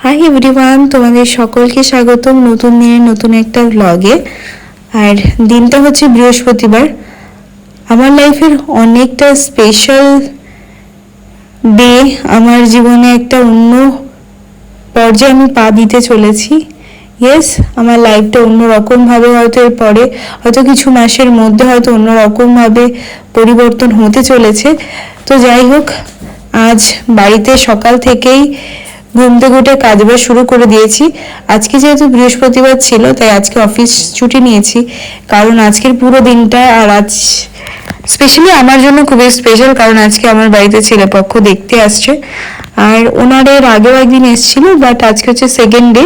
Hi everyone, তোমাদের সকলকে স্বাগতম নতুন দিনের নতুন একটা ব্লগে। আর দিনটা হচ্ছে বৃহস্পতিবার। আমার লাইফের অনেকটা স্পেশাল ডে, আমার জীবনে একটা অন্য পর্যায়ে আমি পা দিতে চলেছি। ইয়েস, আমার লাইফটা অন্যরকমভাবে হয়তো এরপরে হয়তো কিছু মাসের মধ্যে হয়তো অন্যরকমভাবে পরিবর্তন হতে চলেছে। তো যাই হোক, আজ বাড়িতে সকাল থেকেই ঘুম থেকে উঠে কাজবাজ শুরু করে দিয়েছি। আজকে যেহেতু বৃহস্পতিবার ছিল তাই আজকে অফিস ছুটি নিয়েছি, কারণ আজকের পুরো দিনটা আর আজ স্পেশালি আমার জন্য খুবই স্পেশাল, কারণ আজকে আমার বাড়িতে ছেলেপক্ষ দেখতে আসছে। আর ওনাদের আগেও একদিন এসেছিল, বাট আজকে হচ্ছে সেকেন্ড ডে।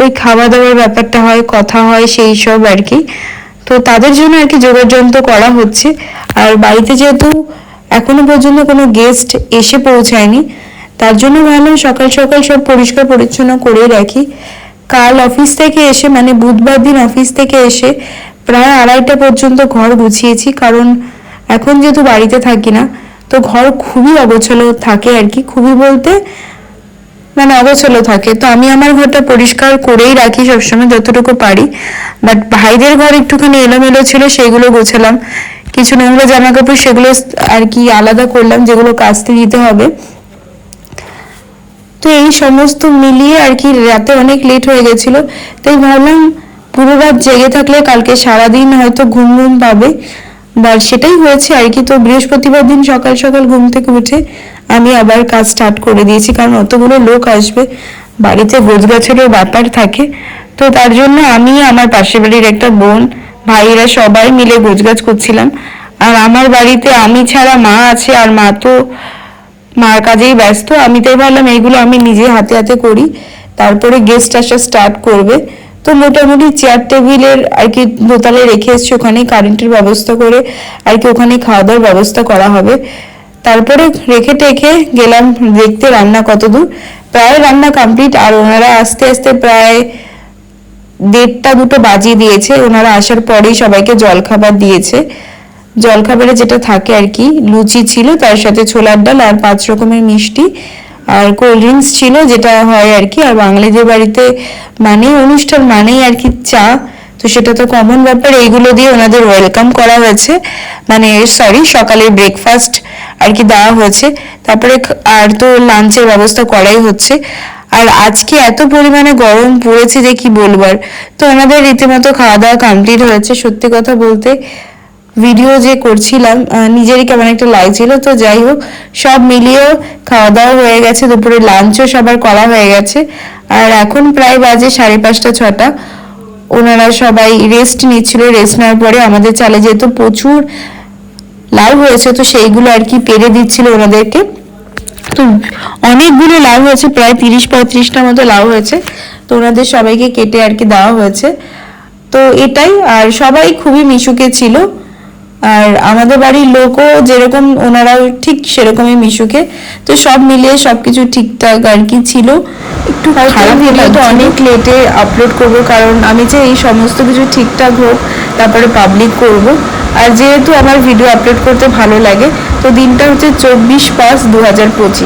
ওই খাওয়া দাওয়ার ব্যাপারটা হয়, কথা হয়, সেই সব আর কি। তো তাদের জন্য আর কি যোগাযন্ত্র করা হচ্ছে। আর বাড়িতে যেহেতু এখনো পর্যন্ত কোনো গেস্ট এসে পৌঁছায়নি, তার জন্য ভাবলাম সকাল সকাল সব পরিষ্কার পরিচ্ছন্ন করেই রাখি। কাল অফিস থেকে এসে, মানে বুধবার দিন অফিস থেকে এসে প্রায় 2:30 পর্যন্ত ঘর গুছিয়েছি, কারণ এখন যেহেতু বাড়িতে থাকি না, তো ঘর খুবই অগোছালো থাকে আর কি। খুবই বলতে মানে অগোছালো থাকে, তো আমি আমার ঘরটা পরিষ্কার করেই রাখি সবসময় যতটুকু পারি। বাট ভাইদের ঘর একটুখানি এলোমেলো ছিল, সেগুলো গোছালাম। কিছু নোংরা জামা কাপড় সেগুলো আর কি আলাদা করলাম, যেগুলো কাচতে দিতে হবে। তো এই সমস্ত মিলিয়ে আর কি রাতে অনেক লেট হয়ে গেছিল, তাই ভাবলাম পুরো রাত জেগে থাকলে কালকে সারাদিন হয়তো ঘুম ঘুম পাবে। বা সেটাই হয়েছে আর কি। তো বৃহস্পতিবার দিন সকাল সকাল ঘুম থেকে উঠে আমি আবার কাজ স্টার্ট করে দিয়েছি, কারণ অতগুলো লোক আসবে, বাড়িতে গোছগাছেরও ব্যাপার থাকে। তো তার জন্য আমি, আমার পাশের বাড়ির একটা বোন, ভাইয়েরা সবাই মিলে গোছগাছ করছিলাম। আর আমার বাড়িতে আমি ছাড়া মা আছে, আর মা তো মার কাজেই ব্যস্ত। আমি তাই ভাবলাম এইগুলো আমি নিজে হাতে হাতে করি, তারপরে গেস্ট আসা স্টার্ট করবে। তো মোটামুটি চেয়ার টেবিলের আর কি দোতলে রেখে এসছি, ওখানে কারেন্টের ব্যবস্থা করে আর কি ওখানে খাওয়া দাওয়ার ব্যবস্থা করা হবে। তারপরে রেখে টেখে গেলাম দেখতে রান্না কতদূর। প্রায় রান্না কমপ্লিট, আর ওনারা আস্তে আস্তে প্রায় 1:30-2 বাজিয়ে দিয়েছে। ওনারা আসার পরেই সবাইকে জলখাবার দিয়েছে। জলখাবারে যেটা থাকে আর কি, লুচি ছিল, তার সাথে ছোলার ডাল আর 5 রকমের মিষ্টি, আর কোল্ড ড্রিঙ্কস ছিল, যেটা হয় আর কি। আর বাঙালিদের বাড়িতে মানে অনুষ্ঠান মানেই আর কি চা, তো সেটা তো কমন ব্যাপার। এইগুলো দিয়ে ওনাদের ওয়েলকাম করা হয়েছে, মানে সরি সকালের ব্রেকফাস্ট আর কি দেওয়া হয়েছে। তারপরে আর তো লাঞ্চের ব্যবস্থা করাই হচ্ছে। আর আজকে এত পরিমাণে গরম পড়েছে যে কি বলবার। তো ওনাদের রীতিমতো খাওয়া দাওয়া কমপ্লিট হয়েছে। সত্যি কথা বলতে ভিডিও যে করছিলাম নিজেরই কেমন একটা লাগছিল। তো যাই হোক, সব মিলিয়েও খাওয়া দাওয়া হয়ে গেছে, দুপুরে লাঞ্চও সবার করা হয়ে গেছে। আর এখন প্রায় বাজে 5:30-6টা। ওনারা সবাই রেস্ট নিচ্ছিল। রেস্ট নেওয়ার পরে আমাদের চালে যেহেতু প্রচুর লাউ হয়েছে, তো সেইগুলো আর কি পেরে দিচ্ছিল ওনাদেরকে। তো অনেকগুলো লাউ হয়েছে, প্রায় 30-35টা মতো লাউ হয়েছে, তো ওনাদের সবাইকে কেটে আর কি দেওয়া হয়েছে। তো এটাই। আর সবাই খুবই মিশুকে ছিল, আর আমাদের বাড়ির লোকও যেরকম ওনারাও ঠিক সেরকমই মিশুকে। তো সব মিলিয়ে সবকিছু ঠিকঠাক আর কি ছিল। একটু খারাপ ভিডিও তো অনেক লেটে আপলোড করব, কারণ আমি যে এই সমস্ত কিছু ঠিকঠাক হোক তারপরে পাবলিক করব। আর যেহেতু আমার ভিডিও আপলোড করতে ভালো লাগে, তো দিনটা হচ্ছে 24/5/2025।